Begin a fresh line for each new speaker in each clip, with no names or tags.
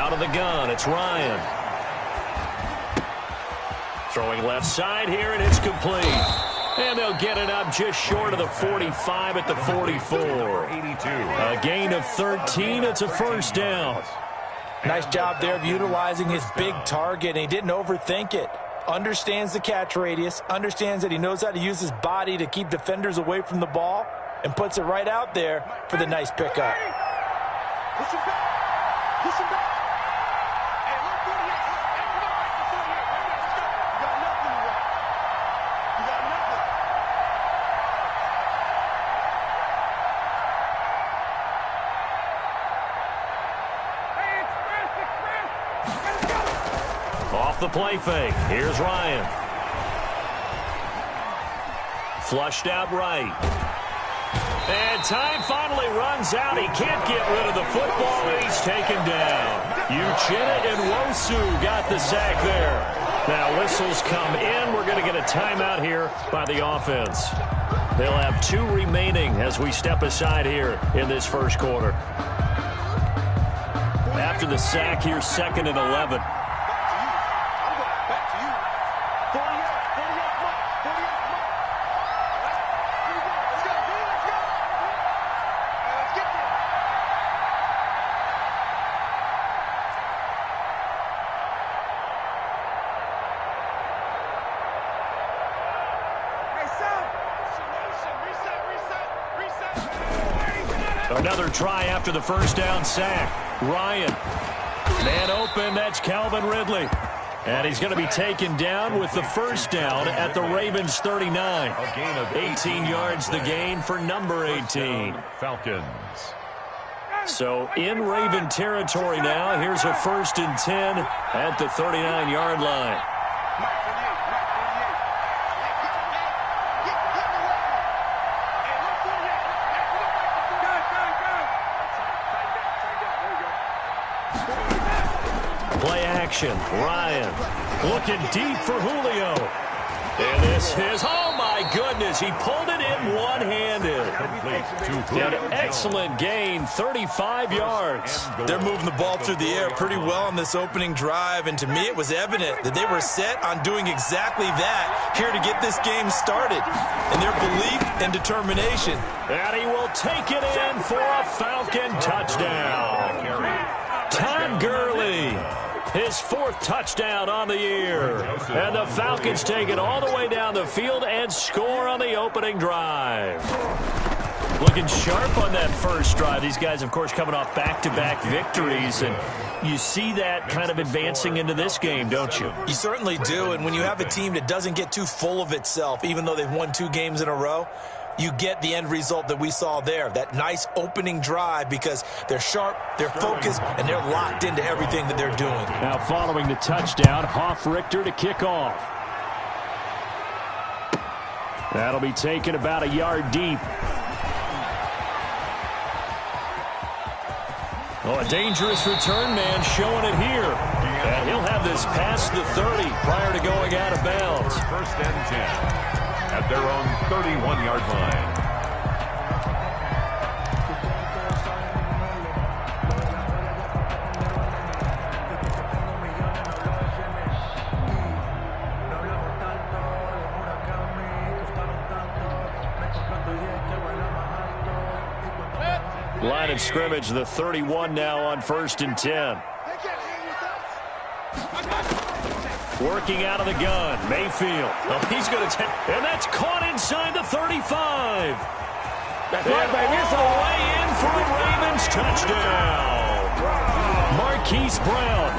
Out of the gun, it's Ryan. Throwing left side here, and it's complete. And they'll get it up just short of the 45 at the 44. A gain of 13. It's a first down.
Nice job there of utilizing his big target, and he didn't overthink it. Understands the catch radius, understands that he knows how to use his body to keep defenders away from the ball, and puts it right out there for the nice pickup.
Push him back. Push him back. Hey, look, 48. Hey, come on, right to 48. Right there, let's go. You got nothing to run. You got nothing. Hey, express. Let's go.
Off the play fake. Here's Ryan. Flushed out right. And time finally runs out. He can't get rid of the football, and he's taken down. Uchenna and Wosu got the sack there. Now whistles come in. We're going to get a timeout here by the offense. They'll have 2 remaining as we step aside here in this first quarter. After the sack, here's 2nd and 11. Another try after the first down sack. Ryan. Man open, that's Calvin Ridley. And he's going to be taken down with the first down at the Ravens 39.
A gain of
18 yards the gain for number 18.
Falcons.
So in Raven territory now. Here's a 1st and 10 at the 39-yard line. Play action. Ryan looking deep for Julio. And this is, oh my goodness, he pulled it in one-handed. An excellent gain, 35 yards.
They're moving the ball through the air pretty well on this opening drive, and to me it was evident that they were set on doing exactly that here to get this game started. And their belief and determination.
And he will take it in for a Falcon touchdown. Todd Gurley. His 4th touchdown on the year. And the Falcons take it all the way down the field and score on the opening drive. Looking sharp on that first drive. These guys, of course, coming off back-to-back victories. And you see that kind of advancing into this game, don't you?
You certainly do. And when you have a team that doesn't get too full of itself, even though they've won 2 games in a row, you get the end result that we saw there, that nice opening drive, because they're sharp, they're focused, and they're locked into everything that they're doing.
Now following the touchdown, Hoff-Richter to kick off. That'll be taken about a yard deep. Oh, a dangerous return man showing it here. And he'll have this past the 30 prior to going out of bounds.
1st and 10. At their own 31-yard line.
Line of scrimmage, the 31 now on 1st and 10. Working out of the gun, Mayfield. Oh, he's going to take, and that's caught inside the 35. That's right, baby. All the way in for a Ravens touchdown. Marquise Brown,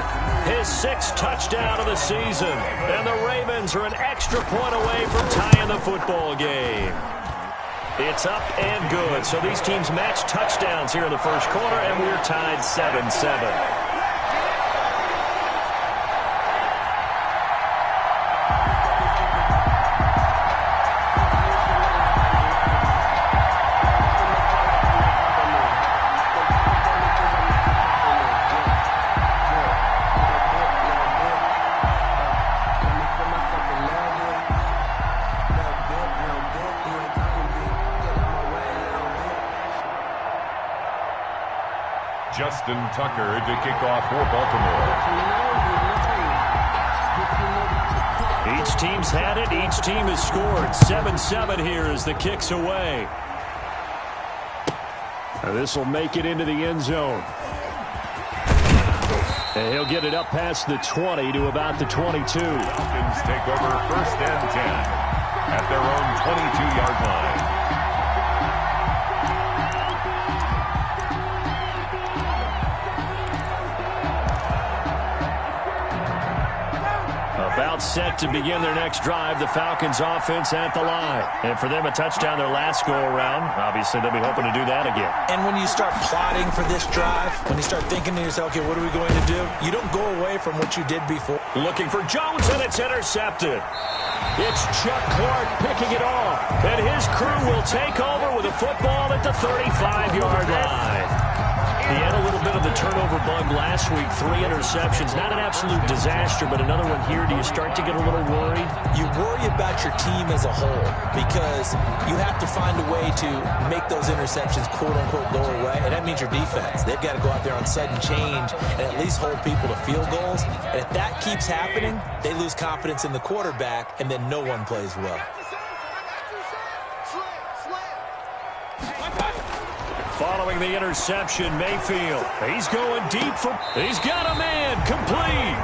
his 6th touchdown of the season. And the Ravens are an extra point away from tying the football game. It's up and good. So these teams match touchdowns here in the first quarter, and we're tied 7-7.
Justin Tucker to kick off for Baltimore.
Each team's had it. Each team has scored. 7-7 here as the kick's away. This will make it into the end zone. And he'll get it up past the 20 to about the 22.
Falcons take over 1st and 10 at their own 22-yard line.
About set to begin their next drive. The Falcons offense at the line. And for them, a touchdown their last go-around. Obviously, they'll be hoping to do that again.
And when you start plotting for this drive, when you start thinking to yourself, okay, what are we going to do? You don't go away from what you did before.
Looking for Jones, and it's intercepted. It's Chuck Clark picking it off. And his crew will take over with a football at the 35-yard line. He had a little bit of the turnover bug last week. 3 interceptions. Not an absolute disaster, but another one here. Do you start to get a little worried?
You worry about your team as a whole because you have to find a way to make those interceptions quote-unquote go away, and that means your defense. They've got to go out there on sudden change and at least hold people to field goals. And if that keeps happening, they lose confidence in the quarterback, and then no one plays well.
Following the interception, Mayfield. He's going deep for... He's got a man. Complete.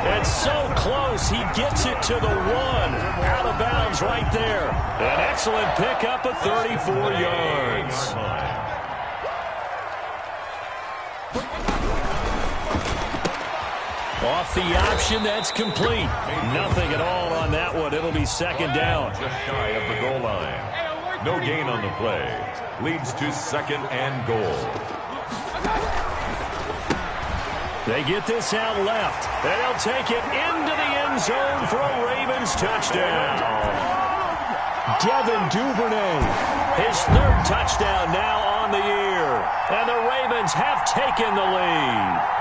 And so close. He gets it to the 1. Out of bounds right there. An excellent pickup of 34 yards. Off the option, that's complete. Nothing at all on that one. It'll be 2nd down.
Just shy of the goal line. No gain on the play. Leads to 2nd and goal.
They get this out left. And they'll take it into the end zone for a Ravens touchdown. Devin Duvernay, his 3rd touchdown now on the year. And the Ravens have taken the lead.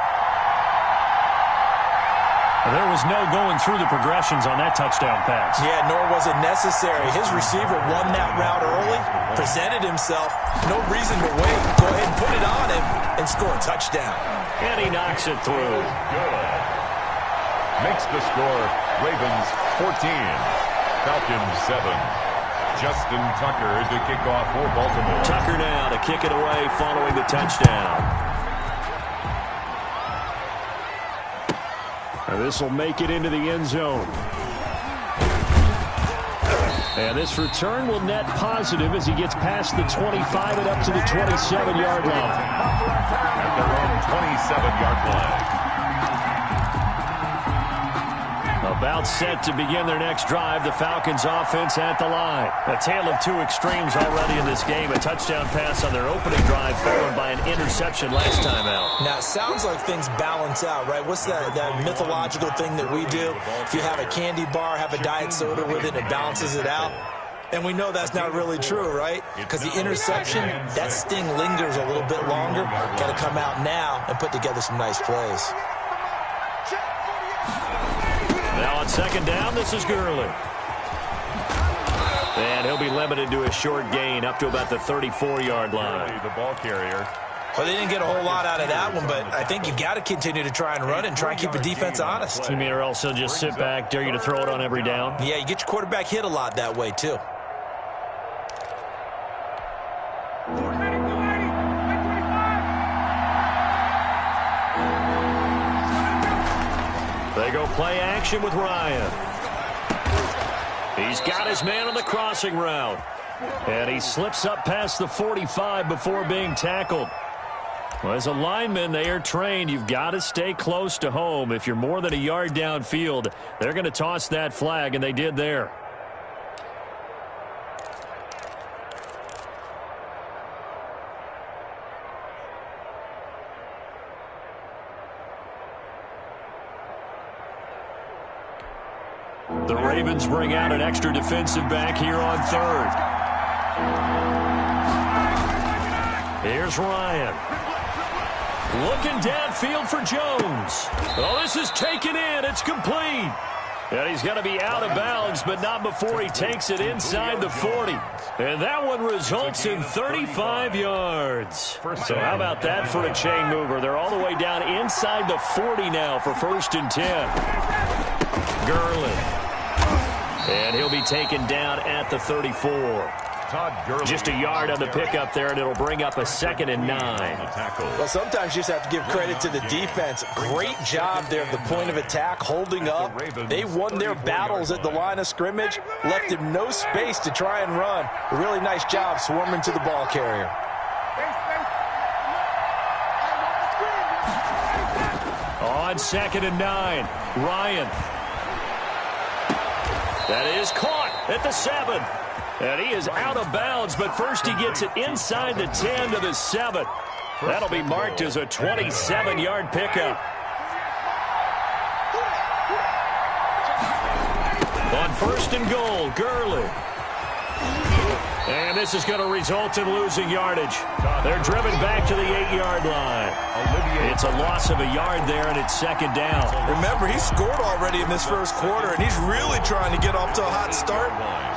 There was no going through the progressions on that touchdown pass.
Yeah, nor was it necessary. His receiver won that route early, presented himself. No reason to wait. Go ahead and put it on him and score a touchdown.
And he knocks it through.
Good. Makes the score Ravens 14, Falcons 7. Justin Tucker to kick off for Baltimore.
Tucker now to kick it away following the touchdown. This will make it into the end zone. And this return will net positive as he gets past the 25 and up to the 27-yard line.
At their own 27-yard line.
About set to begin their next drive. The Falcons offense at the line. A tale of 2 extremes already in this game. A touchdown pass on their opening drive followed by an interception last time out.
Now, it sounds like things balance out, right? What's that mythological thing that we do? If you have a candy bar, have a diet soda with it, it balances it out. And we know that's not really true, right? Because the interception, that sting lingers a little bit longer. Got to come out now and put together some nice plays.
Now on 2nd down, this is Gurley. And he'll be limited to a short gain up to about the 34-yard line.
The ball carrier.
Well, they didn't get a whole lot out of that one, but I think you've got to continue to try and run it and try and keep the defense honest.
You mean or else he'll just sit back, dare you to throw it on every down?
Yeah, you get your quarterback hit a lot that way, too.
They go play action with Ryan. He's got his man on the crossing route. And he slips up past the 45 before being tackled. Well, as a lineman, they are trained. You've got to stay close to home. If you're more than a yard downfield, they're going to toss that flag, and they did there. The Ravens bring out an extra defensive back here on 3rd. Here's Ryan. Looking downfield for Jones. Oh, this is taken in. It's complete. And he's going to be out of bounds, but not before he takes it inside the 40. And that one results in 35 yards. So how about that for a chain mover? They're all the way down inside the 40 now for 1st and 10. Gurley. And he'll be taken down at the 34. Just a yard on the pickup there, and it'll bring up a 2nd and 9.
Well, sometimes you just have to give credit to the defense. Great job there at the point of attack, holding up. They won their battles at the line of scrimmage, left him no space to try and run. A really nice job swarming to the ball carrier.
On 2nd and 9, Ryan. That is caught at the 7. And he is out of bounds, but first he gets it inside the 10 to the 7. That'll be marked as a 27-yard pickup. On 1st and goal, Gurley. And this is going to result in losing yardage. They're driven back to the 8-yard line. It's a loss of a yard there, and it's 2nd down.
Remember, he scored already in this first quarter, and he's really trying to get off to a hot start.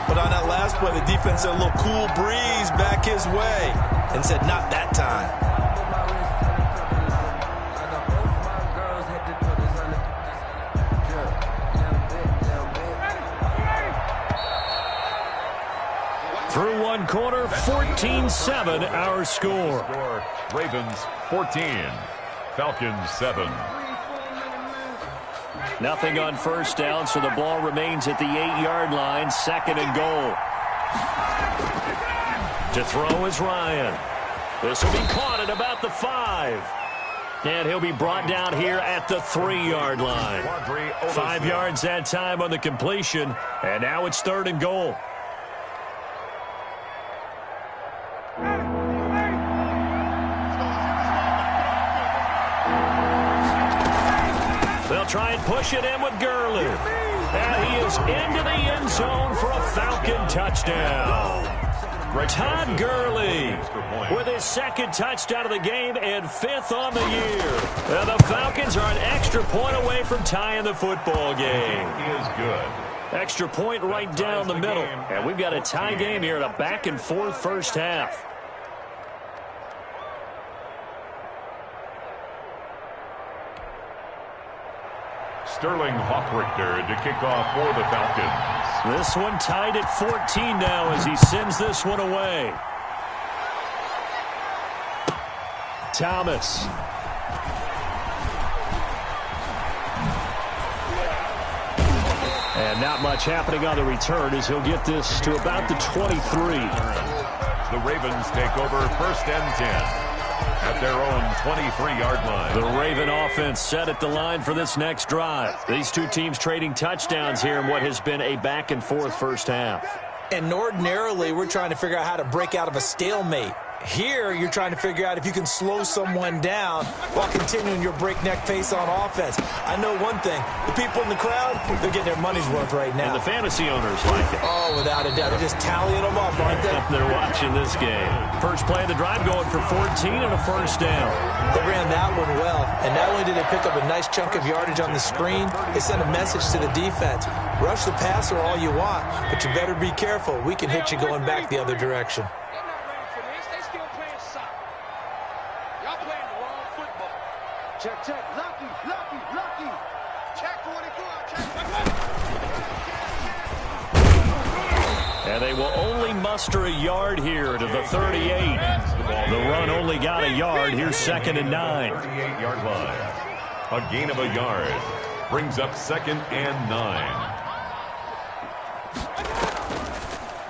But on that last play, the defense had a little cool breeze back his way and said, not that time.
Through one quarter, 14-7 our score.
Ravens 14, Falcons 7.
Nothing on 1st down, so the ball remains at the 8-yard line, 2nd and goal. To throw is Ryan. This will be caught at about the 5. And he'll be brought down here at the 3-yard line. 5 yards that time on the completion, and now it's 3rd and goal. They'll try and push it in with Gurley. And he is into the end zone for a Falcon touchdown. Todd Gurley with his 2nd touchdown of the game and 5th on the year. And the Falcons are an extra point away from tying the football game.
He is good.
Extra point right down the middle. And we've got a tie game here in a back-and-forth first half.
Sterling Hockrichter to kick off for the Falcons.
This one tied at 14 now as he sends this one away. Thomas. And not much happening on the return as he'll get this to about the 23.
The Ravens take over 1st and 10. At their own 23-yard line.
The Raven offense set at the line for this next drive. These two teams trading touchdowns here in what has been a back-and-forth first half.
And ordinarily, we're trying to figure out how to break out of a stalemate. Here, you're trying to figure out if you can slow someone down while continuing your breakneck pace on offense. I know one thing. The people in the crowd, they're getting their money's worth right now.
And the fantasy owners like it.
Oh, without a doubt. They're just tallying them up, aren't they?
They're watching this game. First play of the drive going for 14 and a 1st down.
They ran that one well. And not only did they pick up a nice chunk of yardage on the screen, they sent a message to the defense. Rush the passer all you want, but you better be careful. We can hit you going back the other direction.
Check, check. Lucky, lucky, lucky. Check 24. Check.
And they will only muster a yard here to the 38. The run only got a yard. Here's 2nd and 9.
38-yard line. A gain of a yard. Brings up 2nd and 9.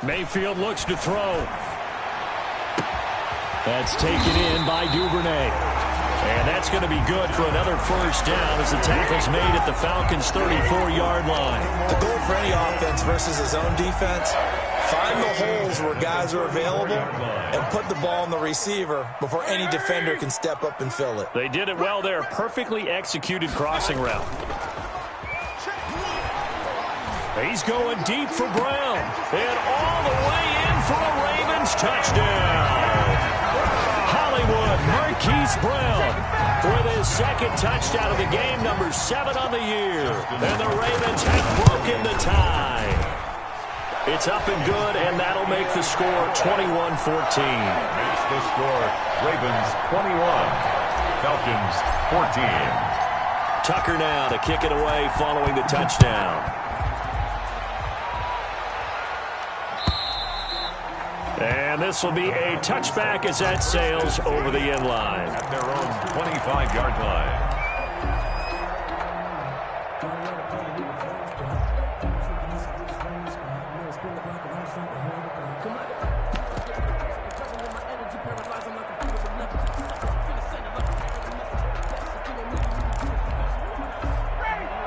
Mayfield looks to throw. That's taken in by Duvernay. And that's going to be good for another 1st down as the tackle's made at the Falcons' 34-yard line.
The goal for any offense versus his own defense, find the holes where guys are available and put the ball on the receiver before any defender can step up and fill it.
They did it well there. Perfectly executed crossing route. He's going deep for Brown. And all the way in for a Ravens touchdown. Hollywood Marquise Brown with his second touchdown of the game, number 7 on the year. And the Ravens have broken the tie. It's up and good, and that'll make the score 21-14.
Makes the score Ravens 21, Falcons 14.
Tucker now to kick it away following the touchdown. And this will be a touchback as that sails over the end line.
At their own 25-yard line.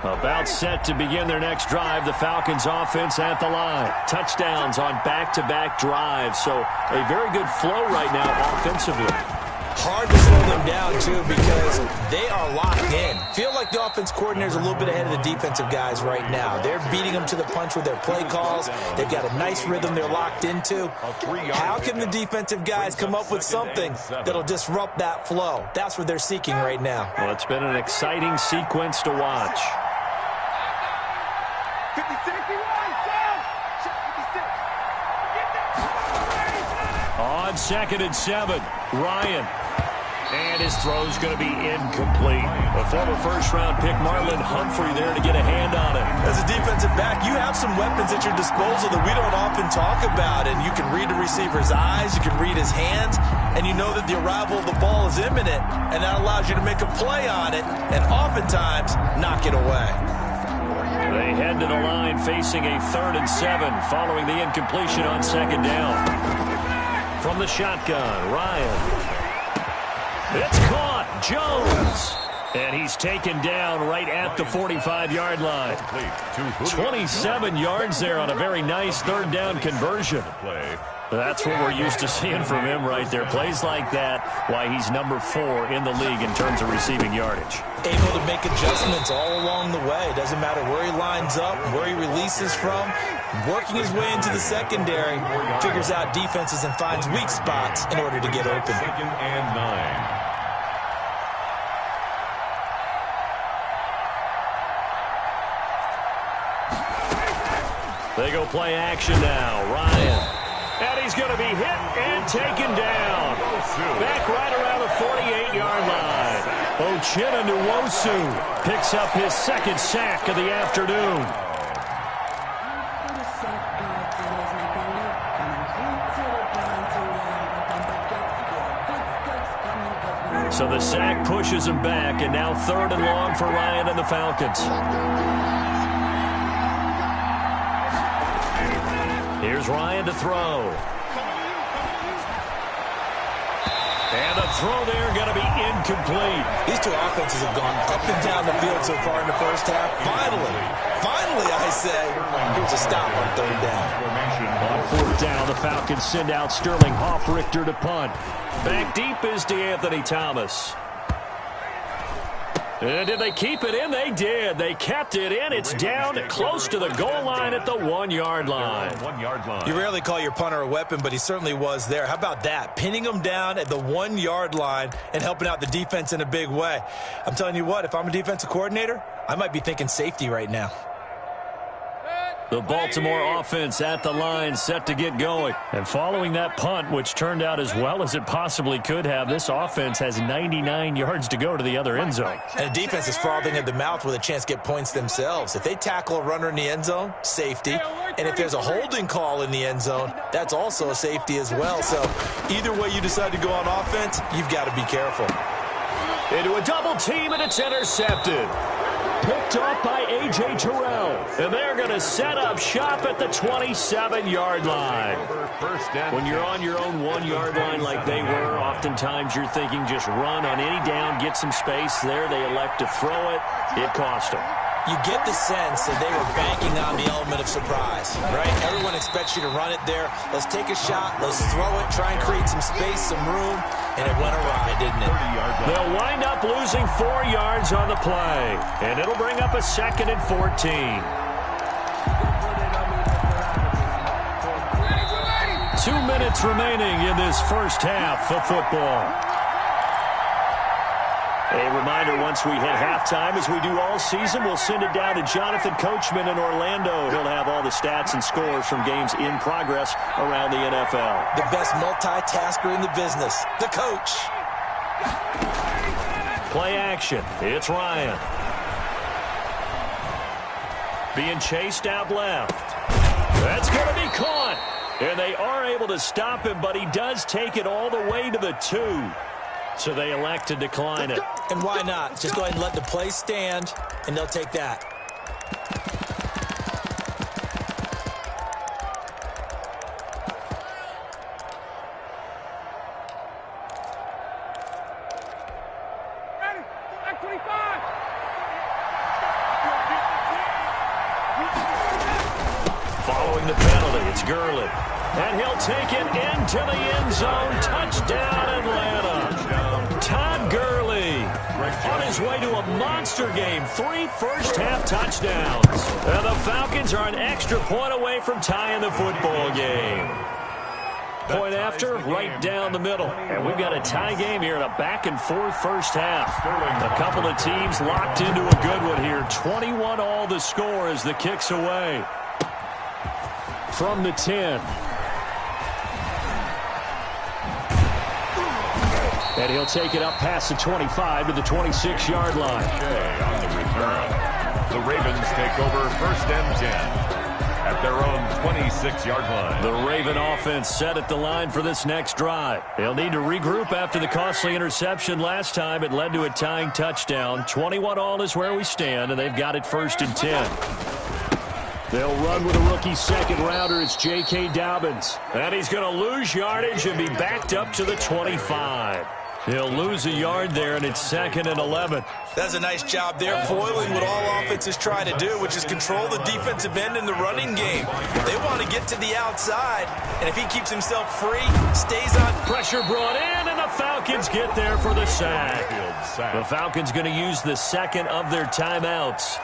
About set to begin their next drive, the Falcons offense at the line. Touchdowns on back-to-back drives, so a very good flow right now offensively.
Hard to slow them down, too, because they are locked in. Feel like the offense coordinator is a little bit ahead of the defensive guys right now. They're beating them to the punch with their play calls. They've got a nice rhythm they're locked into. How can the defensive guys come up with something that'll disrupt that flow? That's what they're seeking right now.
Well, it's been an exciting sequence to watch.
56.
On 2nd and 7, Ryan. And his throw's going to be incomplete. A former first-round pick, Marlon Humphrey, there to get a hand on it.
As a defensive back, you have some weapons at your disposal that we don't often talk about. And you can read the receiver's eyes, you can read his hands, and you know that the arrival of the ball is imminent. And that allows you to make a play on it and oftentimes knock it away.
They head to the line facing a 3rd and 7 following the incompletion on 2nd down. From the shotgun, Ryan. It's caught. Jones. And he's taken down right at the 45-yard line. 27 yards there on a very nice 3rd down conversion. That's what we're used to seeing from him right there. Plays like that, why he's number 4 in the league in terms of receiving yardage.
Able to make adjustments all along the way. Doesn't matter where he lines up, where he releases from. Working his way into the secondary, figures out defenses and finds weak spots in order to get open.
2nd and 9.
They go play action now. Ryan. And he's going to be hit and taken down. Back right around the 48-yard line. Uchenna Nwosu picks up his 2nd sack of the afternoon. So the sack pushes him back, and now 3rd and long for Ryan and the Falcons. Here's Ryan to throw. And the throw there going to be incomplete.
These two offenses have gone up and down the field so far in the first half. Finally, I say, here's a stop on 3rd down.
On 4th down, the Falcons send out Sterling Hoffrichter to punt. Back deep is DeAnthony Thomas. And did they keep it in? They did. They kept it in. It's down close to the goal line at the 1-yard line.
1-yard line.
You rarely call your punter a weapon, but he certainly was there. How about that? Pinning him down at the 1-yard line and helping out the defense in a big way. I'm telling you what, if I'm a defensive coordinator, I might be thinking safety right now.
The Baltimore offense at the line set to get going. And following that punt, which turned out as well as it possibly could have, this offense has 99 yards to go to the other end zone.
And the defense is frothing at the mouth with a chance to get points themselves. If they tackle a runner in the end zone, safety. And if there's a holding call in the end zone, that's also a safety as well. So either way you decide to go on offense, you've got to be careful.
Into a double team, and it's intercepted. Picked up by A.J. Terrell. And they're going to set up shop at the 27-yard line. When you're on your own 1-yard line like they were, oftentimes you're thinking just run on any down, get some space. There they elect to throw it. It cost them.
You get the sense that they were banking on the element of surprise, right? Everyone expects you to run it there. Let's take a shot. Let's throw it. Try and create some space, some room. And it went awry, didn't it?
They'll wind up losing 4 yards on the play. And it'll bring up a 2nd and 14. 2 minutes remaining in this first half of football. reminder, once we hit halftime, as we do all season, we'll send it down to Jonathan Coachman in Orlando. He'll have all the stats and scores from games in progress around the NFL.
The best multitasker in the business, the coach.
Play action. It's Ryan. Being chased out left. That's going to be caught. And they are able to stop him, but he does take it all the way to the 2. So they elect to decline it.
And why not? Just go ahead and let the play stand, and they'll take that.
Following the penalty, it's Gurley. And he'll take it into the end zone. Touchdown, Atlanta. Todd Gurley on his way to a monster game. 3 first-half touchdowns. And the Falcons are an extra point away from tying the football game. Point after, right down the middle. And we've got a tie game here in a back-and-forth first half. A couple of teams locked into a good one here. 21-all the score as the kick's away. From the 10. And he'll take it up past the 25 to the 26-yard line.
On the return. The Ravens take over 1st and 10 at their own 26-yard line.
The Raven offense set at the line for this next drive. They'll need to regroup after the costly interception last time. It led to a tying touchdown. 21-all is where we stand, and they've got it 1st and 10. They'll run with a rookie second-rounder. It's J.K. Dobbins. And he's going to lose yardage and be backed up to the 25. He'll lose a yard there, and it's 2nd and 11.
That's a nice job there, foiling what all offenses try to do, which is control the defensive end in the running game. They want to get to the outside, and if he keeps himself free, stays on.
Pressure brought in, and the Falcons get there for the sack. The Falcons going to use the second of their timeouts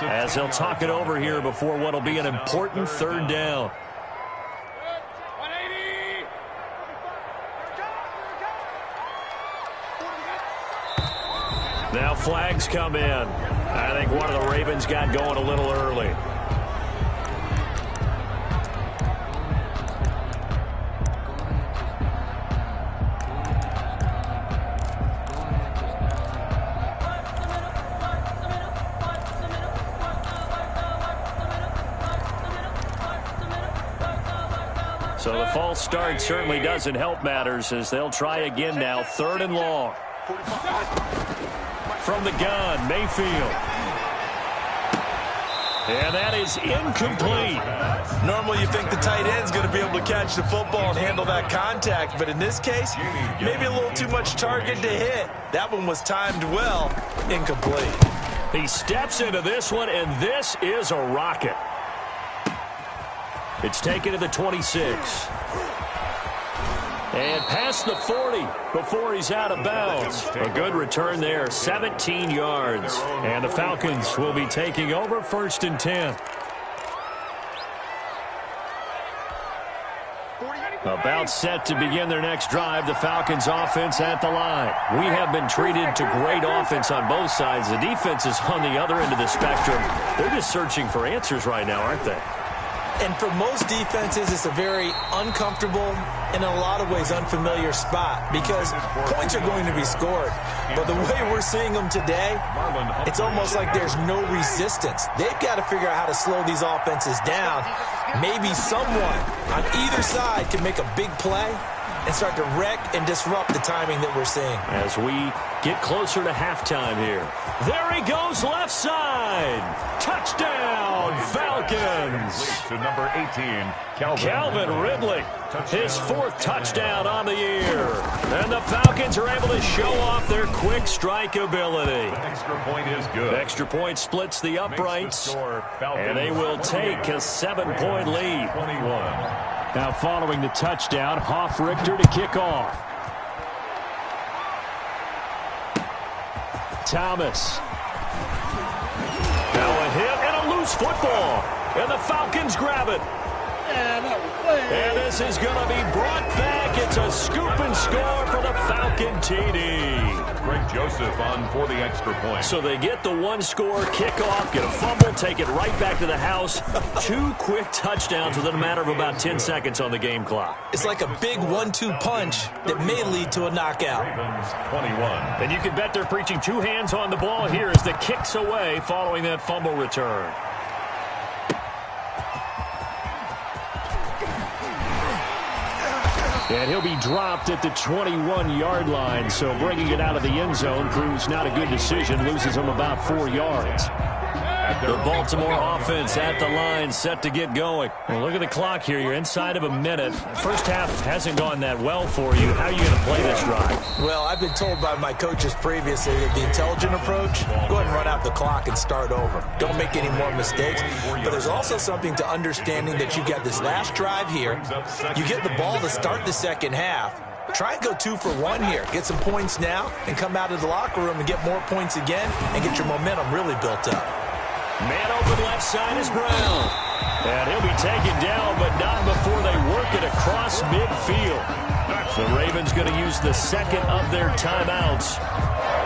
as they'll talk it over here before what will be an important 3rd down. Now flags come in. I think one of the Ravens got going a little early. So the false start certainly doesn't help matters as they'll try again now. 3rd and long. From the gun, Mayfield. And that is incomplete.
Normally you think the tight end's going to be able to catch the football and handle that contact, but in this case, maybe a little too much target to hit. That one was timed well, incomplete.
He steps into this one, and this is a rocket. It's taken to the 26. And past the 40 before he's out of bounds. A good return there, 17 yards. And the Falcons will be taking over 1st and 10. About set to begin their next drive, the Falcons offense at the line. We have been treated to great offense on both sides. The defense is on the other end of the spectrum. They're just searching for answers right now, aren't they?
And for most defenses, it's a very uncomfortable and in a lot of ways unfamiliar spot because points are going to be scored. But the way we're seeing them today, it's almost like there's no resistance. They've got to figure out how to slow these offenses down. Maybe someone on either side can make a big play and start to wreck and disrupt the timing that we're seeing.
As we get closer to halftime here. There he goes, left side. Touchdown, Falcons.
To number 18,
Calvin Ridley. His 4th touchdown on the year. And the Falcons are able to show off their quick strike ability.
The extra point is good.
The extra point splits the uprights. And they will take a 7-point lead.
21.
Now following the touchdown, Hoff-Richter to kick off. Thomas. Now a hit and a loose football. And the Falcons grab it. And this is going to be brought back. It's a scoop and score for the Falcon TD.
Greg Joseph on for the extra point.
So they get the one-score kickoff, get a fumble, take it right back to the house. 2 quick touchdowns within a matter of about 10 seconds on the game clock.
It's like a big 1-2 punch that may lead to a knockout.
Ravens 21.
And you can bet they're preaching 2 hands on the ball here as the kick's away following that fumble return. And he'll be dropped at the 21-yard line, so bringing it out of the end zone proves not a good decision, loses him about 4 yards. The Baltimore offense at the line, set to get going. Well, look at the clock here. You're inside of a minute. First half hasn't gone that well for you. How are you going to play this drive?
Well, I've been told by my coaches previously that the intelligent approach, go ahead and run out the clock and start over. Don't make any more mistakes. But there's also something to understanding that you got this last drive here. You get the ball to start the second half. Try and go 2 for 1 here. Get some points now and come out of the locker room and get more points again and get your momentum really built up.
Man open left side is Brown. And he'll be taken down, but not before they work it across midfield. The Ravens going to use the second of their timeouts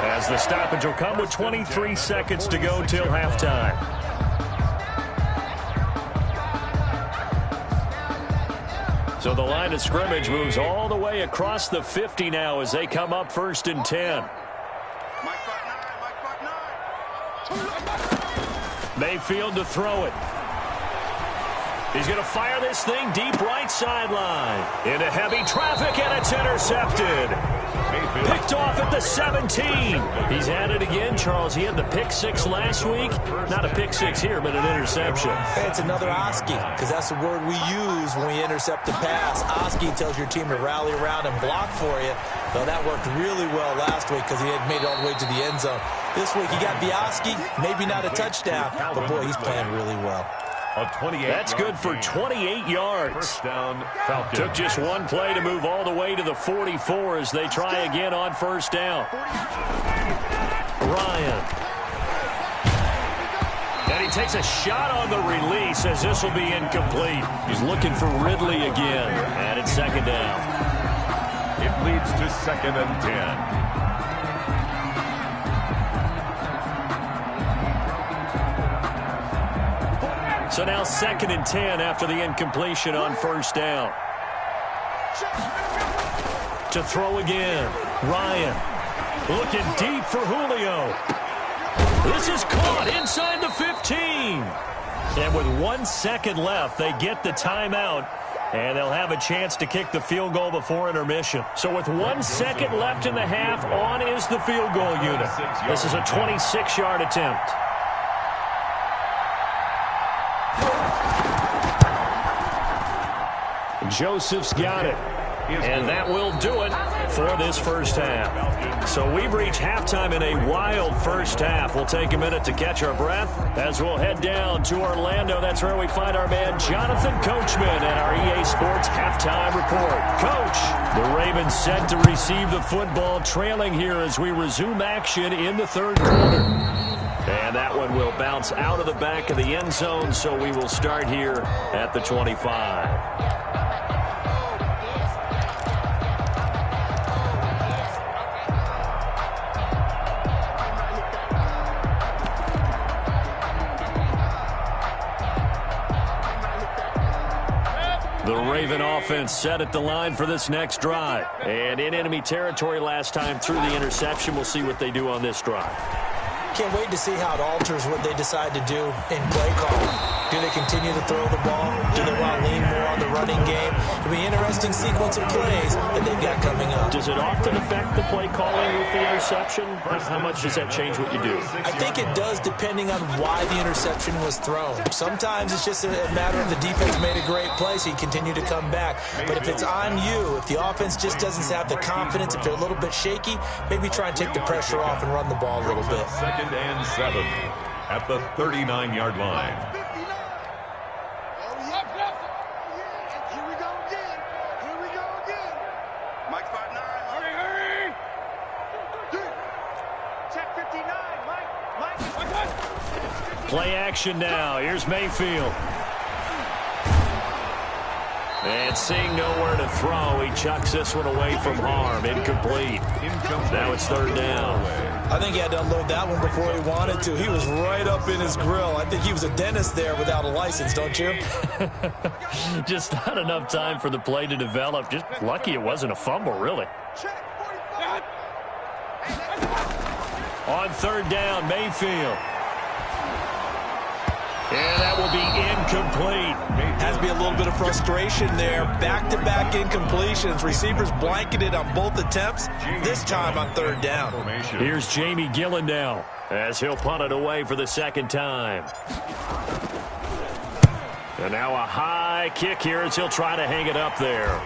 as the stoppage will come with 23 seconds to go till halftime. So the line of scrimmage moves all the way across the 50 now as they come up 1st and 10. Mayfield to throw it. He's going to fire this thing deep right sideline. Into heavy traffic, and it's intercepted. Picked off at the 17. He's at it again, Charles. He had the pick 6 last week. Not a pick 6 here, but an interception.
Hey, it's another Oski, because that's the word we use when we intercept the pass. Oski tells your team to rally around and block for you. Well, that worked really well last week because he had made it all the way to the end zone. This week he got the Oski, maybe not a touchdown, but boy, he's playing really well.
That's good for 28 yards.
First down, Falcons.
Took just one play to move all the way to the 44 as they try again on 1st down. Ryan. And he takes a shot on the release as this will be incomplete. He's looking for Ridley again. And it's 2nd down.
It leads to 2nd and 10.
So now 2nd and 10 after the incompletion on 1st down. To throw again. Ryan looking deep for Julio. This is caught inside the 15. And with 1 second left, they get the timeout. And they'll have a chance to kick the field goal before intermission. So with 1 second left in the half, on is the field goal unit. This is a 26-yard attempt. Joseph's got it. And that will do it for this first half. So we've reached halftime in a wild first half. We'll take a minute to catch our breath as we'll head down to Orlando. That's where we find our man Jonathan Coachman at our EA Sports Halftime Report. Coach, the Ravens set to receive the football, trailing here as we resume action in the 3rd quarter. And that one will bounce out of the back of the end zone, so we will start here at the 25. The Raven offense set at the line for this next drive. And in enemy territory last time through the interception. We'll see what they do on this drive.
Can't wait to see how it alters what they decide to do in play calling. Do they continue to throw the ball? Do they want to lean more on the running game? It'll be an interesting sequence of plays that they've got coming up.
Does it often affect the play calling with the interception? How much does that change what you do?
I think it does, depending on why the interception was thrown. Sometimes it's just a matter of the defense made a great play, so you continue to come back. But if it's on you, if the offense just doesn't have the confidence, if they're a little bit shaky, maybe try and take the pressure off and run the ball a little bit.
2nd and 7 at the 39-yard line.
Here we go again. Here we go again. Mike 5'9". Hurry. Check 59. Mike.
Play action now. Here's Mayfield. And seeing nowhere to throw, he chucks this one away from harm. Incomplete. Now it's third down.
I think he had to unload that one before he wanted to. He was right up in his grill. I think he was a dentist there without a license, don't you?
Just not enough time for the play to develop. Just lucky it wasn't a fumble, really. On third down, Mayfield. And that will be incomplete.
Has to be a little bit of frustration there. Back-to-back incompletions. Receivers blanketed on both attempts, this time on third down.
Here's Jamie Gillen as he'll punt it away for the second time. And now a high kick here as he'll try to hang it up there.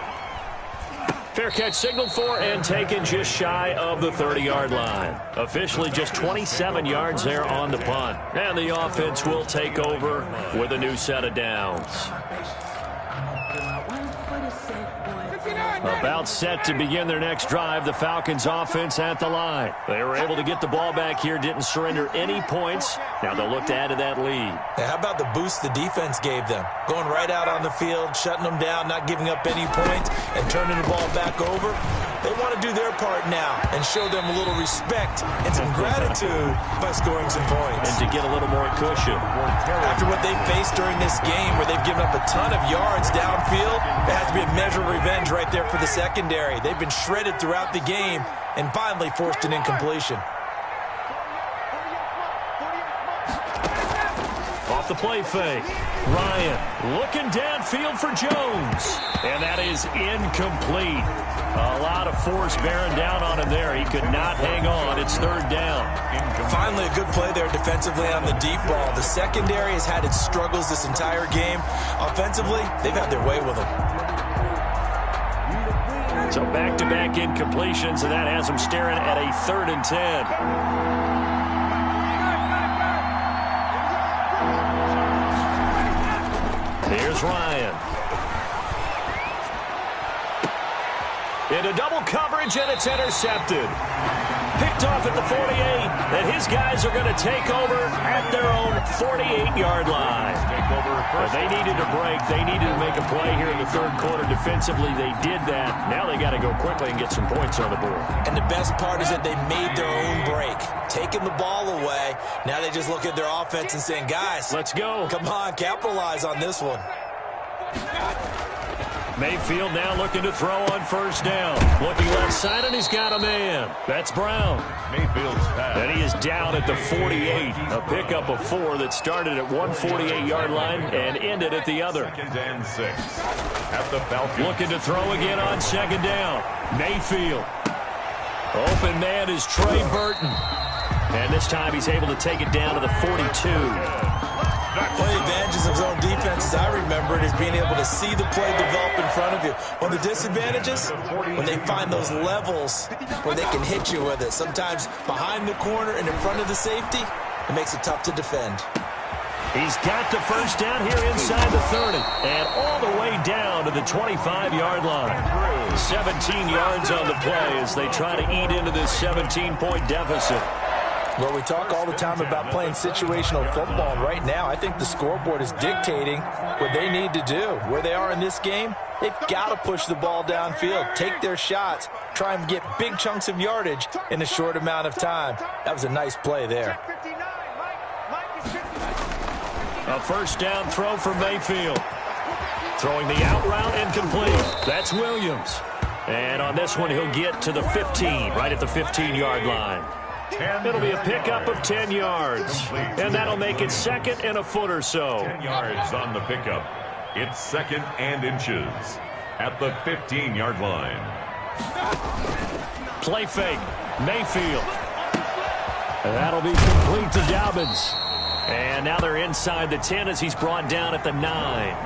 Fair catch signaled for and taken just shy of the 30-yard line. Officially just 27 yards there on the punt. And the offense will take over with a new set of downs. About set to begin their next drive, the Falcons offense at the line. They were able to get the ball back here, didn't surrender any points. Now they'll look to add to that lead.
Yeah, how about the boost the defense gave them? Going right out on the field, shutting them down, not giving up any points, and turning the ball back over. They want to do their part now and show them a little respect and some gratitude by scoring some points.
And to get a little more cushion.
After what they faced during this game where they've given up a ton of yards downfield, there has to be a measure of revenge right there for the secondary. They've been shredded throughout the game and finally forced an incompletion.
Off the play fake. Ryan looking downfield for Jones. And that is incomplete. A lot of force bearing down on him there. He could not hang on. It's third down.
Finally, a good play there defensively on the deep ball. The secondary has had its struggles this entire game. Offensively, they've had their way with them.
So back-to-back incompletions, and that has them staring at a 3rd and 10. Here's Ryan. Into double coverage, and it's intercepted. Picked off at the 48, and his guys are going to take over at their own 48-yard line. They needed a break. They needed to make a play here in the third quarter. Defensively, they did that. Now they got to go quickly and get some points on the board.
And the best part is that they made their own break. Taking the ball away. Now they just look at their offense and saying, guys,
let's go.
Come on, capitalize on this one.
Mayfield now looking to throw on first down. Looking left side, and he's got a man. That's Brown.
Mayfield's pass.
And he is down at the 48. A pickup of 4 that started at one 48-yard line and ended at the other.
2nd and 6 at the Falcons.
Looking to throw again on second down. Mayfield. Open man is Trey Burton. And this time he's able to take it down to the 42.
One of the advantages of zone defense, as I remember it, is being able to see the play develop in front of you. One of the disadvantages, when they find those levels where they can hit you with it. Sometimes behind the corner and in front of the safety, it makes it tough to defend.
He's got the first down here inside the 30. And all the way down to the 25-yard line. 17 yards on the play as they try to eat into this 17-point deficit.
Well, we talk all the time about playing situational football, and right now I think the scoreboard is dictating what they need to do. Where they are in this game, they've got to push the ball downfield, take their shots, try and get big chunks of yardage in a short amount of time. That was a nice play there.
A first down throw for Mayfield. Throwing the out route incomplete. That's Williams. And on this one, he'll get to the 15, right at the 15-yard line. It'll be a pickup of 10 yards. And that'll make it 2nd and a foot or so.
10 yards on the pickup. It's 2nd and inches at the 15-yard line.
Play fake. Mayfield. And that'll be complete to Dobbins. And now they're inside the 10 as he's brought down at the 9.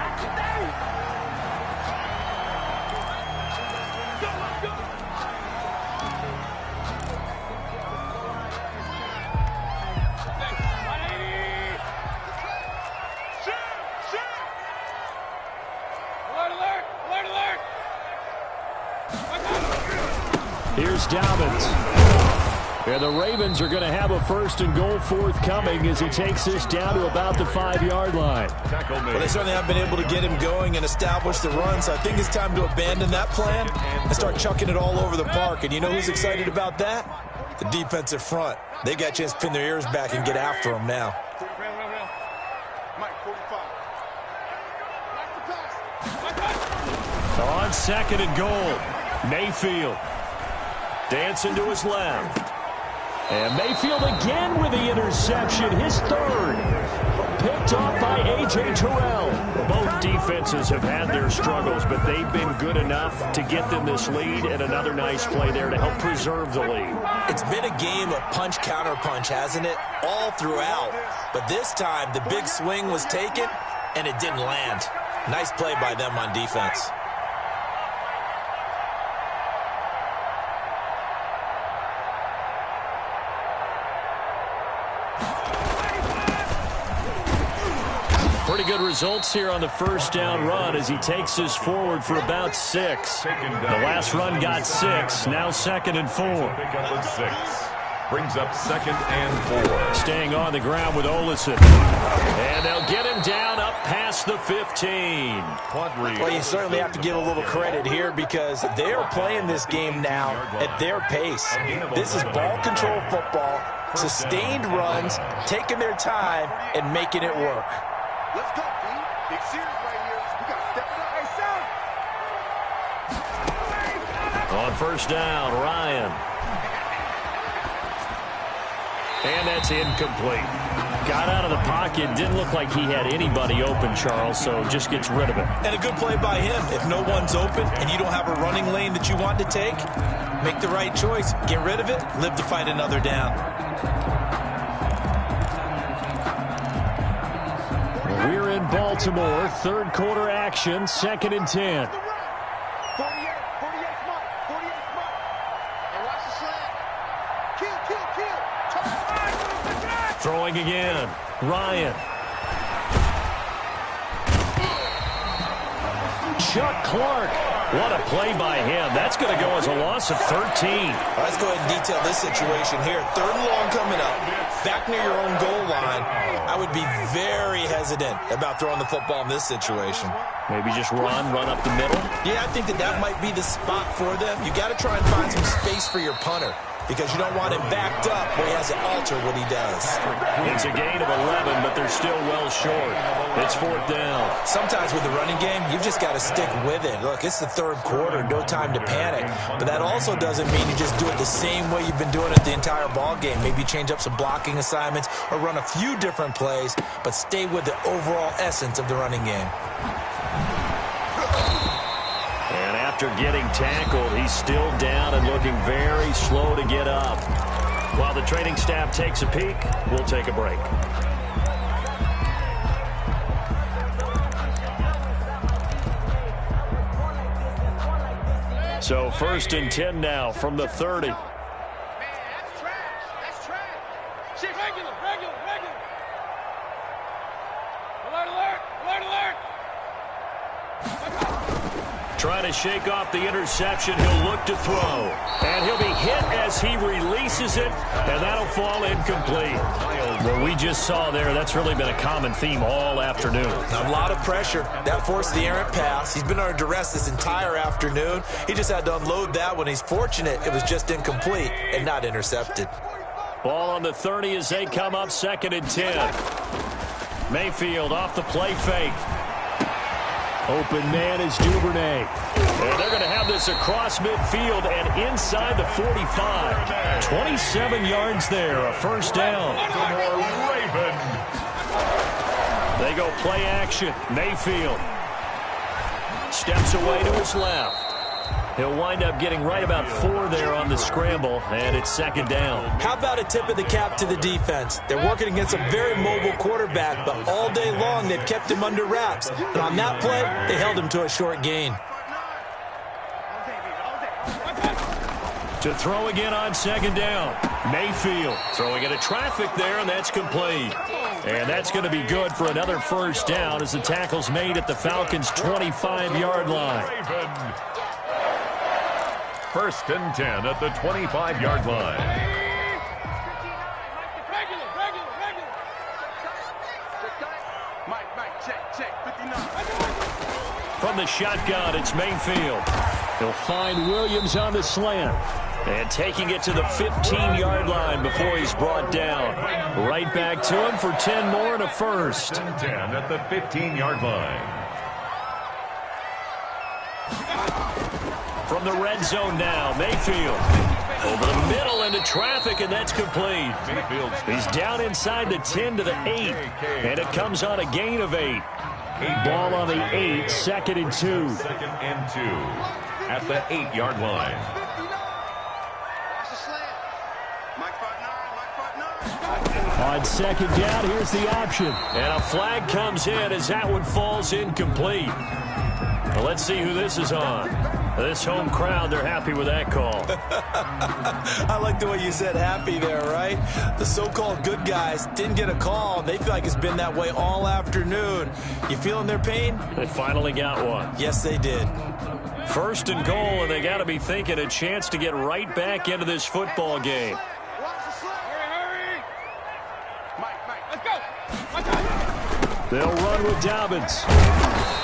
Here's Dobbins. And the Ravens are going to have a 1st and goal forthcoming as he takes this down to about the 5-yard line.
Well, they certainly haven't been able to get him going and establish the run, so I think it's time to abandon that plan and start chucking it all over the park. And you know who's excited about that? The defensive front. They got a chance to pin their ears back and get after him now.
On 2nd and goal, Mayfield dancing to his left. And Mayfield again with the interception, his 3rd. Picked off by A.J. Terrell. Both defenses have had their struggles, but they've been good enough to get them this lead, and another nice play there to help preserve the lead.
It's been a game of punch-counter-punch, hasn't it? All throughout. But this time, the big swing was taken, and it didn't land. Nice play by them on defense.
Pretty good results here on the 1st down run as he takes this forward for about 6. The last run got 6, now 2nd and 4.
Pickup of 6. Brings up 2nd and 4.
Staying on the ground with Olsen. And they'll get him down up past the 15.
Well, you certainly have to give a little credit here because they are playing this game now at their pace. This is ball control football, sustained runs, taking their time, and making it work.
Let's go, D. Big series right here. We got to step it up.
On 1st down, Ryan. And that's incomplete. Got out of the pocket. Didn't look like he had anybody open, Charles, so just gets rid of it.
And a good play by him. If no one's open and you don't have a running lane that you want to take, make the right choice. Get rid of it. Live to fight another down.
We're in Baltimore. 3rd quarter action. 2nd and 10.
48 smart. 48 smart. And watch the slant. Kill.
Throwing again. Ryan. Chuck Clark. What a play by him. That's going to go as a loss of 13.
Let's go ahead and detail this situation here. 3rd and long coming up. Back near your own goal line. I would be very hesitant about throwing the football in this situation.
Maybe just run up the middle.
Yeah, I think that might be the spot for them. You got to try and find some space for your punter because you don't want him backed up where he has to alter what he does.
It's a gain of 11, but they're still well short. It's 4th down.
Sometimes with the running game, you've just got to stick with it. Look, it's the 3rd quarter, no time to panic. But that also doesn't mean you just do it the same way you've been doing it the entire ball game. Maybe change up some blocking assignments or run a few different plays, but stay with the overall essence of the running game.
And after getting tackled, he's still down and looking very slow to get up. While the training staff takes a peek, we'll take a break. So 1st and 10 now from the 30.
Man, that's trash. That's trash. Shit, regular. Alert.
Trying to shake off the interception. He'll look to throw. And he'll be hit as he releases it. And that'll fall incomplete. What we just saw there, that's really been a common theme all afternoon.
A lot of pressure. That forced the errant pass. He's been under duress this entire afternoon. He just had to unload that one. He's fortunate it was just incomplete and not intercepted.
Ball on the 30 as they come up 2nd and 10. Mayfield off the play fake. Open man is Duvernay. And they're going to have this across midfield and inside the 45. 27 yards there, a 1st down.
Raven.
They go play action. Mayfield steps away to his left. He'll wind up getting right about 4 there on the scramble, and it's 2nd down.
How about a tip of the cap to the defense? They're working against a very mobile quarterback, but all day long they've kept him under wraps. And on that play, they held him to a short gain.
To throw again on 2nd down. Mayfield throwing into traffic there, and that's complete. And that's going to be good for another 1st down as the tackle's made at the Falcons' 25-yard line.
Raven. 1st and 10 at the 25-yard line.
From the shotgun, it's Mayfield. He'll find Williams on the slant. And taking it to the 15-yard line before he's brought down. Right back to him for 10 more and a first.
10 at the 15-yard line.
From the red zone now, Mayfield. Over the middle into traffic, and that's complete. He's down inside the 10 to the 8. And it comes on a gain of 8. Ball on the 8, 2nd and 2.
2nd and 2 at the 8-yard line.
On 2nd down, here's the option. And a flag comes in as that one falls incomplete. Well, let's see who this is on. This home crowd, they're happy with that call.
I like the way you said happy there, right? The so-called good guys didn't get a call. They feel like it's been that way all afternoon. You feeling their pain?
They finally got one.
Yes, they did.
1st and goal, and they got to be thinking a chance to get right back into this football game. They'll run with Dobbins.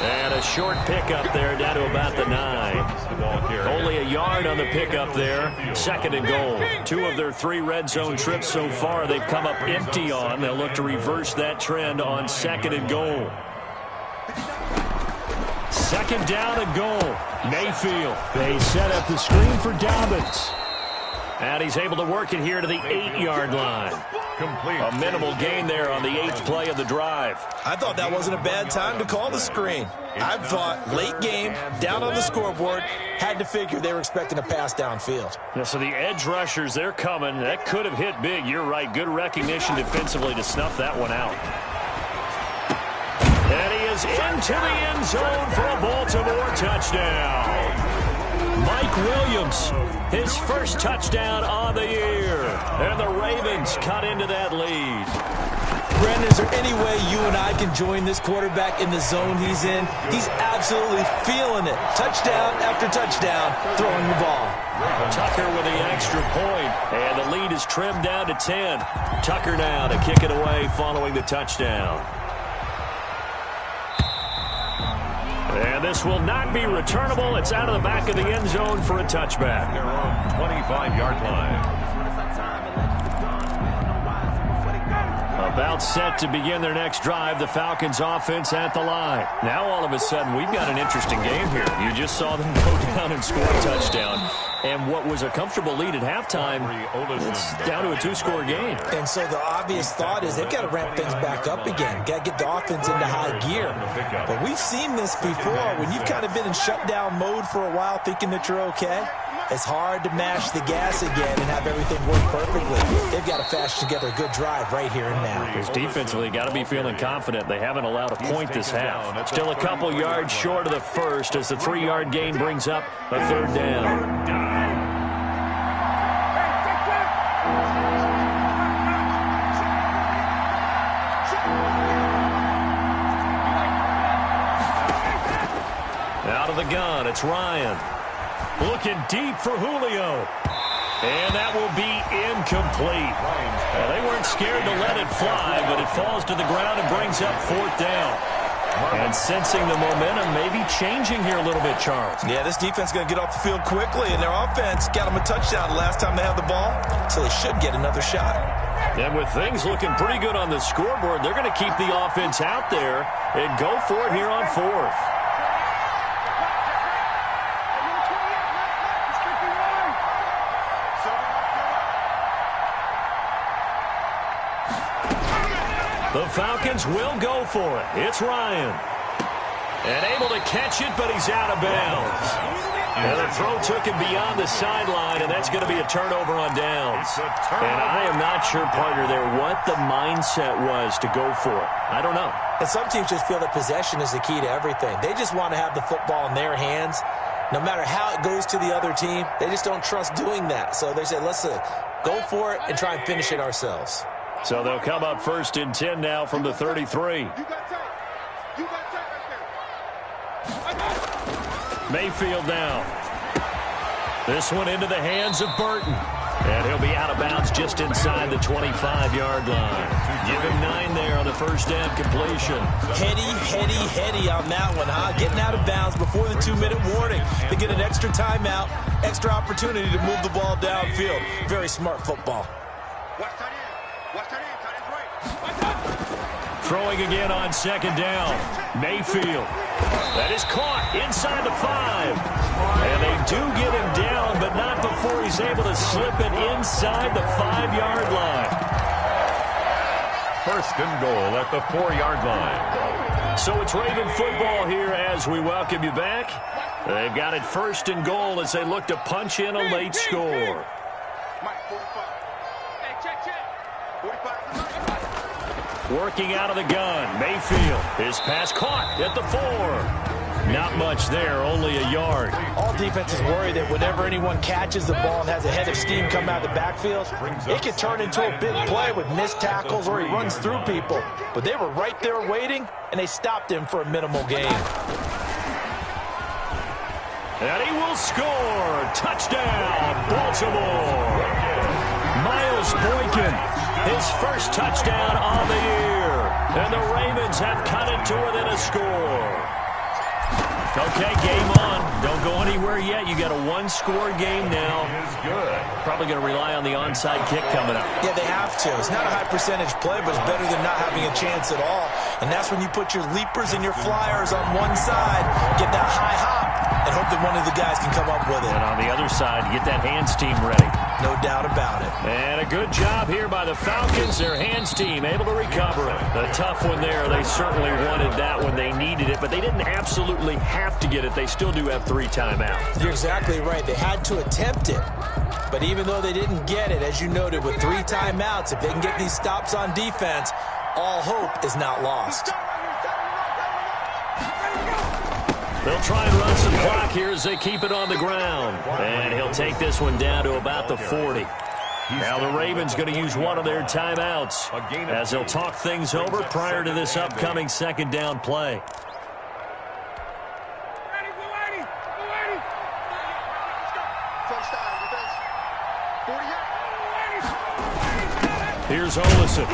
And a short pickup there down to about the 9. Only a yard on the pickup there. 2nd and goal. 2 of their 3 red zone trips so far they've come up empty on. They'll look to reverse that trend on 2nd and goal. 2nd down and goal. Mayfield. They set up the screen for Dobbins. And he's able to work it here to the 8-yard line.
Complete.
A minimal gain there on the 8th play of the drive.
I thought that wasn't a bad time to call the screen. I thought late game, down on the scoreboard, had to figure they were expecting a pass downfield.
Yeah, so the edge rushers, they're coming. That could have hit big. You're right. Good recognition defensively to snuff that one out. And he is into the end zone for a Baltimore touchdown. Mike Williams, his first touchdown on the year. And the Ravens cut into that lead.
Brandon, is there any way you and I can join this quarterback in the zone he's in? He's absolutely feeling it. Touchdown after touchdown, throwing the ball.
Tucker with the extra point. And the lead is trimmed down to 10. Tucker now to kick it away following the touchdown. And this will not be returnable. It's out of the back of the end zone for a touchback.
Their own 25-yard line.
About set to begin their next drive, the Falcons offense at the line. Now all of a sudden we've got an interesting game here. You just saw them go down and score a touchdown. And what was a comfortable lead at halftime, it's down to a 2-score game.
And so the obvious thought is they've got to ramp things back up again. Got to get the offense into high gear. But we've seen this before. When you've kind of been in shutdown mode for a while thinking that you're okay, it's hard to mash the gas again and have everything work perfectly. They've got to fashion together a good drive right here and now.
Because defensively, got to be feeling confident. They haven't allowed a point this half. Still a couple yards short of the first as the 3-yard gain brings up a 3rd down. Out of the gun, it's Ryan. Looking deep for Julio. And that will be incomplete. Well, they weren't scared to let it fly, but it falls to the ground and brings up 4th down. And sensing the momentum maybe changing here a little bit, Charles.
Yeah, this defense is going to get off the field quickly, and their offense got them a touchdown the last time they had the ball, so they should get another shot.
And with things looking pretty good on the scoreboard, they're going to keep the offense out there and go for it here on 4th. The Falcons will go for it. It's Ryan. And able to catch it, but he's out of bounds. And the throw took him beyond the sideline, and that's going to be a turnover on downs. And I am not sure, partner, there what the mindset was to go for it. I don't know.
And some teams just feel that possession is the key to everything. They just want to have the football in their hands. No matter how it goes to the other team, they just don't trust doing that. So they say, let's go for it and try and finish it ourselves.
So they'll come up 1st and 10 now from the 33. Mayfield now. This one into the hands of Burton. And he'll be out of bounds just inside the 25-yard line. Give him 9 there on the first down completion.
Heady on that one, huh? Getting out of bounds before the 2-minute warning. They get an extra timeout, extra opportunity to move the ball downfield. Very smart football.
Throwing again on second down. Mayfield. That is caught inside the 5. And they do get him down, but not before he's able to slip it inside the 5-yard line.
First and goal at the 4-yard line.
So it's Raven football here as we welcome you back. They've got it first and goal as they look to punch in a late score. Working out of the gun, Mayfield. His pass caught at the 4. Not much there, only a yard.
All defenses worry that whenever anyone catches the ball and has a head of steam come out of the backfield, it can turn into a big play with missed tackles or he runs through people. But they were right there waiting, and they stopped him for a minimal gain.
And he will score. Touchdown, Baltimore. Miles Boykin, his first touchdown on the year. And the Ravens have cut it to within a score. Okay, game on. Don't go anywhere yet. You got a one-score game now. Probably going to rely on the onside kick coming up.
Yeah, they have to. It's not a high-percentage play, but it's better than not having a chance at all. And that's when you put your leapers and your flyers on one side, get that high hop, and hope that one of the guys can come up with it.
And on the other side, get that hands team ready.
No doubt about it.
And a good job here by the Falcons. Their hands team able to recover it. A tough one there. They certainly wanted that when they needed it, but they didn't absolutely have to get it. They still do have 3 timeouts.
You're exactly right. They had to attempt it. But even though they didn't get it, as you noted, with 3 timeouts, if they can get these stops on defense, all hope is not lost.
They'll try and run some clock here as they keep it on the ground. And he'll take this one down to about the 40. Now the Ravens going to use one of their timeouts as they'll talk things over prior to this upcoming second down play. Here's Olison.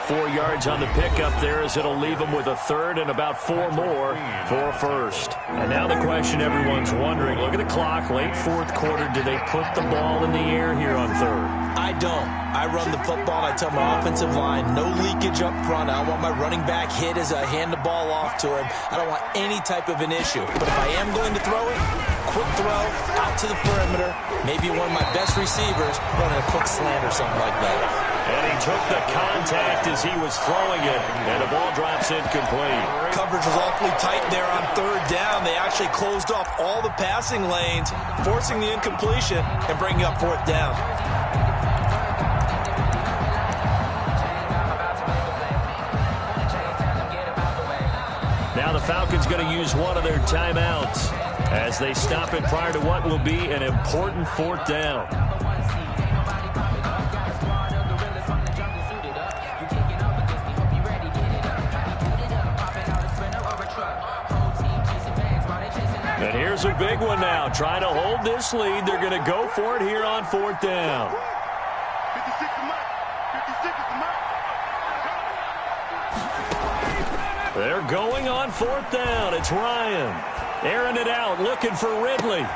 4 yards on the pickup there as it'll leave them with a third and about 4 more for a first. And now the question everyone's wondering, look at the clock, late fourth quarter, do they put the ball in the air here on third?
I don't. I run the football and I tell my offensive line, no leakage up front. I don't want my running back hit as I hand the ball off to him. I don't want any type of an issue. But if I am going to throw it, quick throw, out to the perimeter, maybe one of my best receivers running a quick slant or something like that.
And he took the contact as he was throwing it, and the ball drops incomplete.
Coverage was awfully tight there on third down. They actually closed off all the passing lanes, forcing the incompletion and bringing up fourth down.
Now the Falcons going to use one of their timeouts as they stop it prior to what will be an important fourth down. And here's a big one now. Trying to hold this lead. They're going to go for it here on fourth down.
56 is mine. 56 is mine.
They're going on fourth down. It's Ryan. Airing it out, looking for Ridley.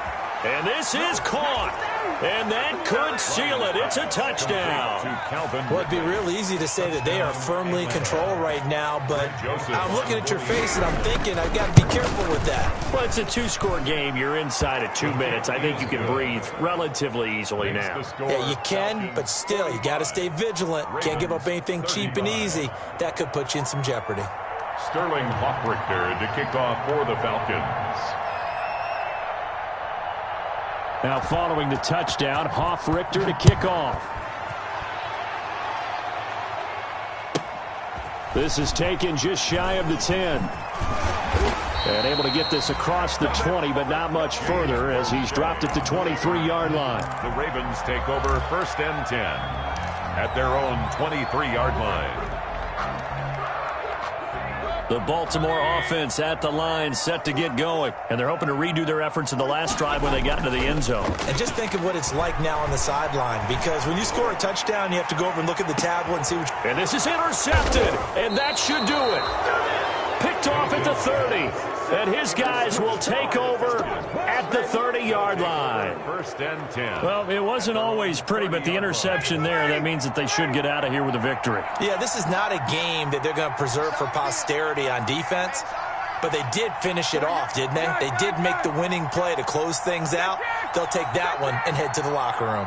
And this is caught. And that could seal it. It's a touchdown.
Well, it'd be real easy to say that they are firmly in control right now, but I'm looking at your face and I'm thinking I've got to be careful with that.
Well, it's a 2-score game. You're inside of 2 minutes. I think you can breathe relatively easily now.
Yeah, you can, but still, you got to stay vigilant. Can't give up anything cheap and easy. That could put you in some jeopardy.
Sterling Hoffrichter to kick off for the Falcons.
Now following the touchdown, Hoffrichter to kick off. This is taken just shy of the 10. And able to get this across the 20, but not much further as he's dropped it to 23-yard line.
The Ravens take over first and 10 at their own 23-yard line.
The Baltimore offense at the line, set to get going. And they're hoping to redo their efforts in the last drive when they got into the end zone.
And just think of what it's like now on the sideline, because when you score a touchdown, you have to go over and look at the tablet and see what
And this is intercepted, and that should do it. Picked off at the 30. And his guys will take over at the 30-yard line.
First and 10.
Well, it wasn't always pretty, but the interception there, that means that they should get out of here with a victory.
Yeah, this is not a game that they're going to preserve for posterity on defense, but they did finish it off, didn't they? They did make the winning play to close things out. They'll take that one and head to the locker room.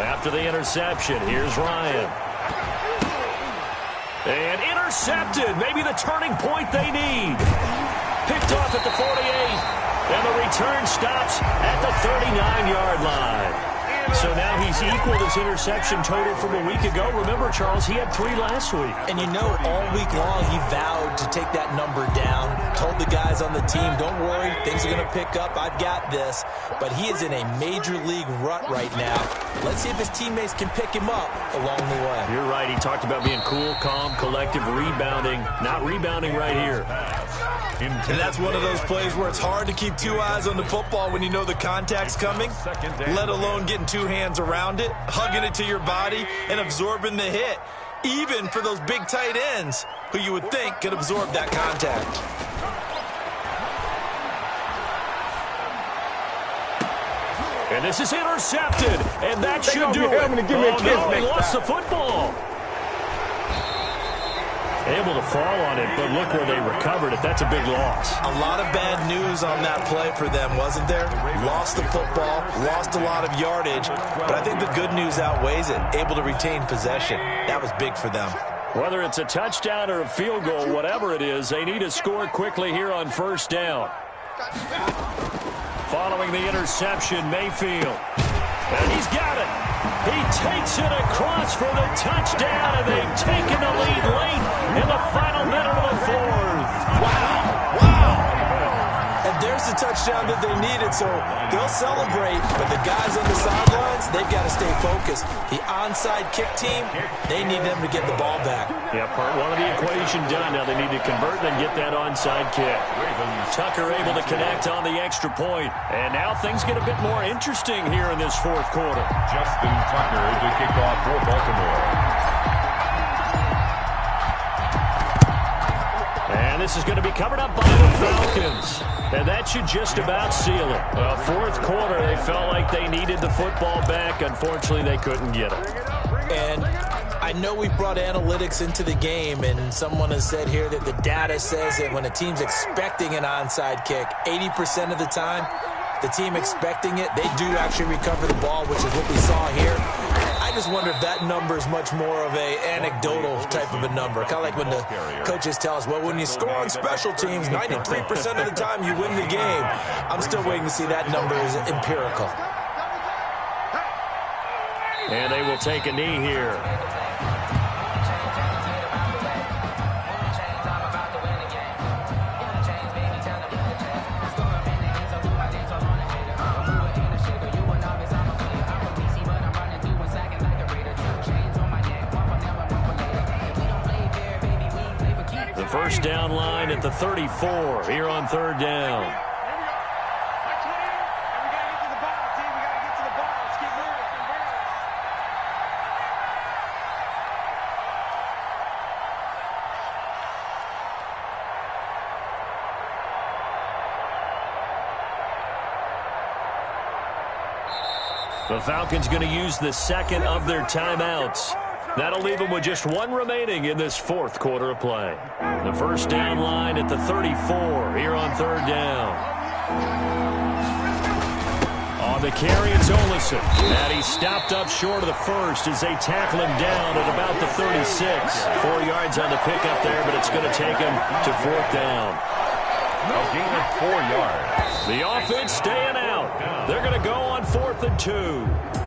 After the interception, here's Ryan. And intercepted. Maybe the turning point they need. Picked off at the 48. And the return stops at the 39-yard line. So now he's equaled his interception total from a week ago. Remember, Charles, he had 3 last week.
And you know, all week long he vowed to take that number down. Told the guys on the team, don't worry, things are going to pick up. I've got this. But he is in a major league rut right now. Let's see if his teammates can pick him up along the way.
You're right. He talked about being cool, calm, collective, rebounding. Not rebounding right here.
And that's one of those plays where it's hard to keep 2 eyes on the football when you know the contact's coming, let alone getting 2 hands around it, hugging it to your body, and absorbing the hit, even for those big tight ends who you would think could absorb that contact.
And this is intercepted, and that should do it. Oh, no, he lost the football. Able to fall on it, but look where they recovered it. That's a big loss.
A lot of bad news on that play for them, wasn't there? Lost the football, lost a lot of yardage, but I think the good news outweighs it. Able to retain possession. That was big for them.
Whether it's a touchdown or a field goal, whatever it is, they need to score quickly here on first down. Following the interception, Mayfield. And he's got it. He takes it across for the touchdown, and they've taken the lead late in the final minute of the 4th.
Wow. Wow. And there's the touchdown that they needed, so they'll celebrate. But the guys on the sidelines, they've got to stay focused. The onside kick team, they need them to get the ball back.
Yeah, part 1 of the equation done. Now they need to convert and get that onside kick. Tucker able to connect on the extra point. And now things get a bit more interesting here in this 4th quarter.
Justin Tucker to kick off for Baltimore.
And this is going to be covered up by the Falcons. And that should just about seal it. Well, 4th quarter, they felt like they needed the football back. Unfortunately, they couldn't get it.
And I know we brought analytics into the game, and someone has said here that the data says that when a team's expecting an onside kick, 80% of the time, the team expecting it, they do actually recover the ball, which is what we saw here. I just wonder if that number is much more of a anecdotal type of a number. Kind of like when the coaches tell us, well, when you score on special teams, 93% of the time you win the game. I'm still waiting to see that number is empirical.
And they will take a knee here. First down line at the 34 here on 3rd down. The Falcons going to use the 2nd of their timeouts. That'll leave them with just 1 remaining in this 4th quarter of play. The first down line at the 34 here on 3rd down. On the carry, it's Olsen. And he stopped up short of the first as they tackle him down at about the 36. 4 yards on the pickup there, but it's going to take him to 4th down.
A gain of 4 yards.
The offense staying out. They're going to go on 4th and 2.